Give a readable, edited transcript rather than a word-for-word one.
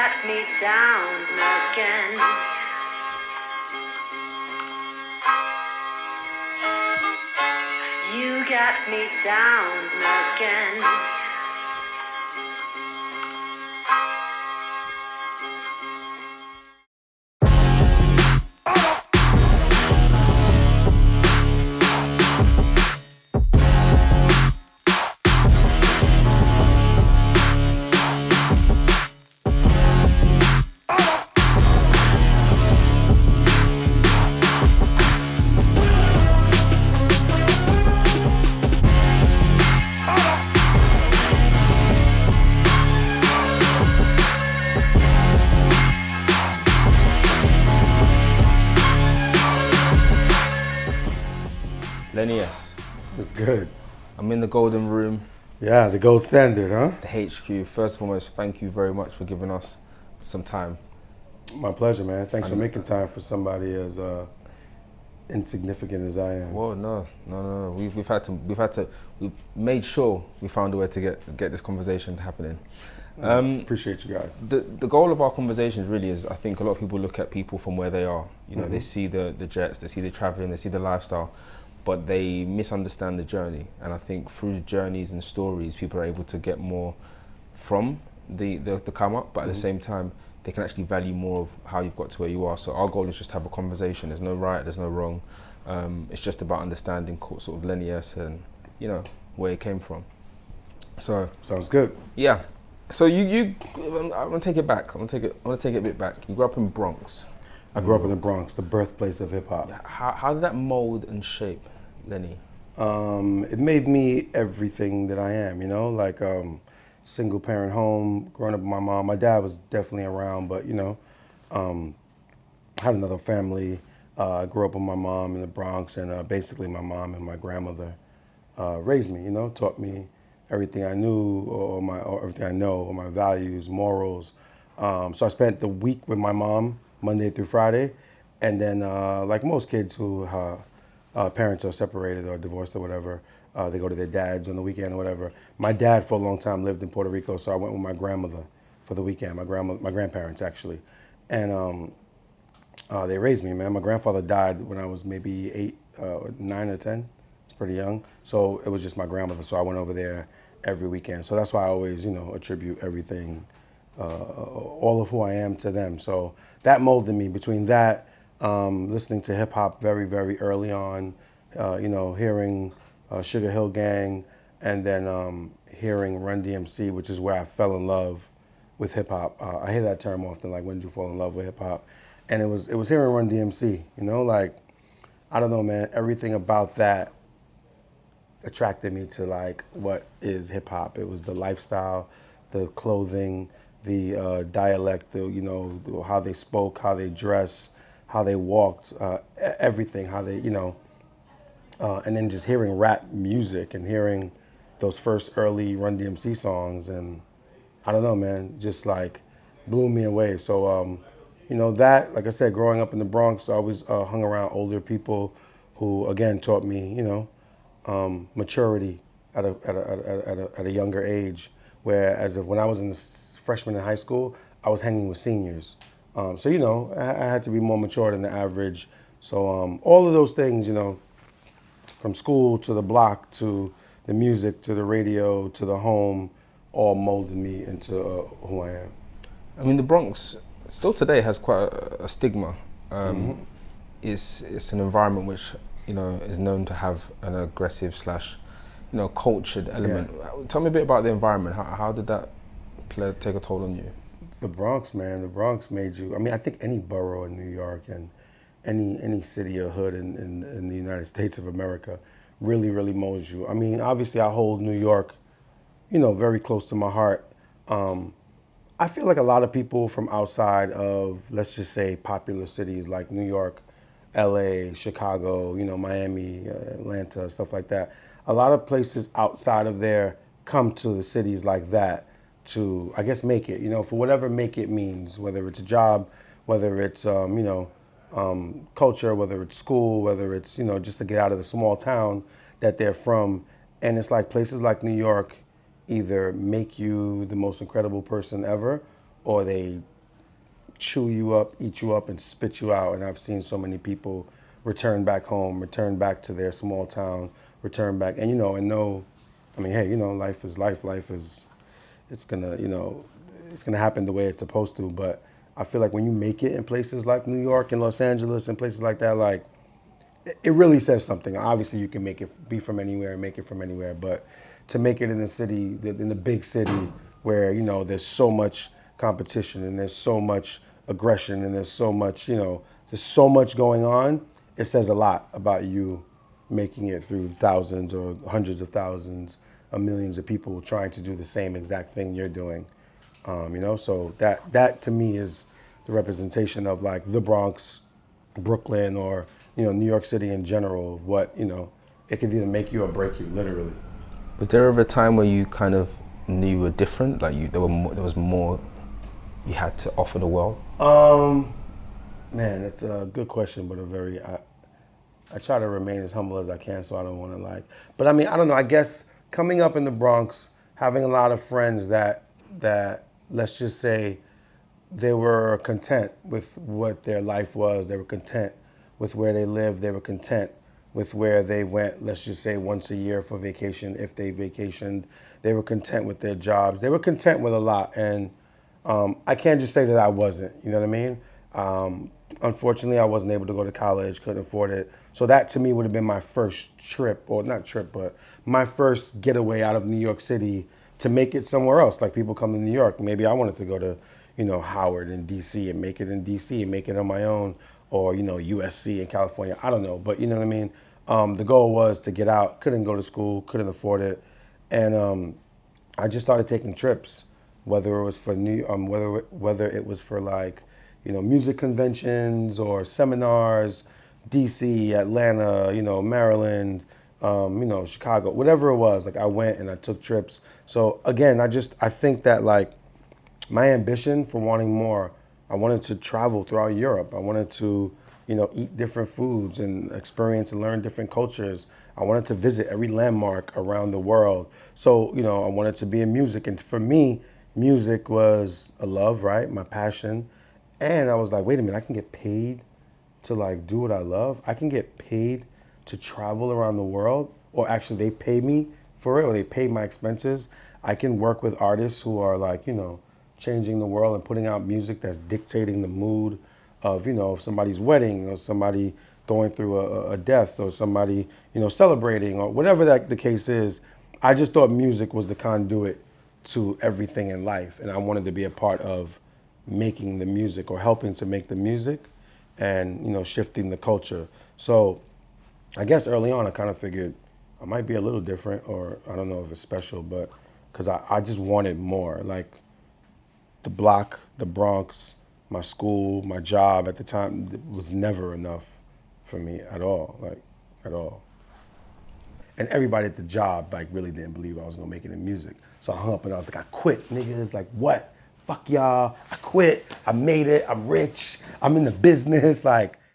got me down again. You got me down again. Lenny S. It's good. I'm in the golden room, Yeah, the gold standard, huh? the HQ. First and foremost, thank you very much for giving us some time. My pleasure, man. Thanks for making time for somebody as insignificant as I am. Well, no. We've made sure we found a way to get this conversation happening. Appreciate you guys. The goal of our conversations really is, I think a lot of people look at people from where they are. You know, they see the jets, they see the traveling, they see the lifestyle, but they misunderstand the journey. And I think through journeys and stories, people are able to get more from the come up, but at the same time, they can actually value more of how you've got to where you are. So our goal is just to have a conversation. There's no right, there's no wrong. It's just about understanding sort of Lenny S and, you know, where he came from. So Sounds good. yeah. So I'm gonna take it back. I'm gonna take it a bit back. You grew up in Bronx. I grew up in the Bronx, the birthplace of hip hop. How did that mold and shape Lenny? It made me everything that I am, you know, like single parent home, growing up with my mom. My dad was definitely around, but you know, had another family. I grew up with my mom in the Bronx, and basically my mom and my grandmother raised me, you know, taught me everything I knew or everything I know, or my values, morals. So I spent the week with my mom, Monday through Friday, and then like most kids who parents are separated or divorced or whatever, they go to their dads on the weekend or whatever. My dad for a long time lived in Puerto Rico, so I went with my grandmother for the weekend, my grandparents actually. And they raised me, man. My grandfather died when I was maybe 9 or 10. It's pretty young. So it was just my grandmother, so I went over there every weekend. So that's why I always, you know, attribute everything, all of who I am to them. So that molded me. Between that, listening to hip hop very, very early on, you know, hearing Sugar Hill Gang, and then hearing Run DMC, which is where I fell in love with hip hop. I hear that term often, like, when did you fall in love with hip hop? And it was hearing Run DMC, you know, like, I don't know, man, everything about that attracted me to like what is hip hop. It was the lifestyle, the clothing, the dialect, the, you know, how they spoke, how they dress, how they walked, everything, how they, you know, and then just hearing rap music and hearing those first early Run DMC songs, and I don't know, man, just like blew me away. So, you know, that, like I said, growing up in the Bronx, I always hung around older people who, again, taught me, you know, maturity at a younger age. Whereas when I was in freshman in high school, I was hanging with seniors. So, you know, I had to be more mature than the average. So all of those things, you know, from school to the block to the music to the radio to the home, all molded me into who I am. I mean, the Bronx still today has quite a stigma. It's an environment which, you know, is known to have an aggressive / you know, cultured element. Yeah. Tell me a bit about the environment. How did that take a toll on you? The Bronx, man. The Bronx made you. I mean, I think any borough in New York and any city or hood in the United States of America really, really molds you. I mean, obviously, I hold New York, you know, very close to my heart. I feel like a lot of people from outside of, let's just say, popular cities like New York, LA, Chicago, you know, Miami, Atlanta, stuff like that. A lot of places outside of there come to the cities like that to, I guess, make it, you know, for whatever make it means, whether it's a job, whether it's, you know, culture, whether it's school, whether it's, you know, just to get out of the small town that they're from. And it's like places like New York either make you the most incredible person ever, or they chew you up, eat you up, and spit you out. And I've seen so many people return back home, return back to their small town, return back, and I mean, hey, life is life. Life is, it's gonna, it's gonna happen the way it's supposed to. But I feel like when you make it in places like New York and Los Angeles and places like that, like, it really says something. Obviously, you can make it be from anywhere and make it from anywhere, but to make it in the city, in the big city, where there's so much competition and there's so much aggression and there's so much, there's so much going on. It says a lot about you making it through thousands or hundreds of thousands of millions of people trying to do the same exact thing you're doing. So that to me is the representation of like the Bronx, Brooklyn, or New York City in general. Of what it can either make you or break you, literally. Was there ever a time where you kind of knew you were different? Like there was more you had to offer the world? Man, that's a good question, but I try to remain as humble as I can, so I don't want to but I mean, I don't know. I guess coming up in the Bronx, having a lot of friends that let's just say they were content with what their life was. They were content with where they lived. They were content with where they went, let's just say once a year for vacation, if they vacationed. They were content with their jobs. They were content with a lot. And I can't just say that I wasn't, you know what I mean? Unfortunately, I wasn't able to go to college, couldn't afford it. So that to me would have been my first trip, or not trip, but my first getaway out of New York City to make it somewhere else. Like people come to New York, maybe I wanted to go to, Howard in DC and make it in DC and make it on my own, or, USC in California, I don't know, but you know what I mean? The goal was to get out, couldn't go to school, couldn't afford it. And I just started taking trips, whether it was for whether it was for like, music conventions or seminars, DC, Atlanta, Maryland, Chicago, whatever it was. Like I went and I took trips. So again, I think that like my ambition for wanting more, I wanted to travel throughout Europe. I wanted to, eat different foods and experience and learn different cultures. I wanted to visit every landmark around the world. So, I wanted to be in music. And for me, music was a love, right? My passion. And I was like, wait a minute, I can get paid to like do what I love. I can get paid to travel around the world, or actually they pay me for it, or they pay my expenses. I can work with artists who are like, changing the world and putting out music that's dictating the mood of, somebody's wedding, or somebody going through a death, or somebody, celebrating, or whatever the case is. I just thought music was the conduit to everything in life. And I wanted to be a part of making the music, or helping to make the music, and, shifting the culture. So I guess early on I kind of figured I might be a little different, or I don't know if it's special, but because I just wanted more. Like the block, the Bronx, my school, my job at the time was never enough for me at all, like at all. And everybody at the job like really didn't believe I was gonna make it in music. So I hung up and I was like, I quit, niggas. Like, what? Fuck y'all, I quit, I made it, I'm rich, I'm in the business, like,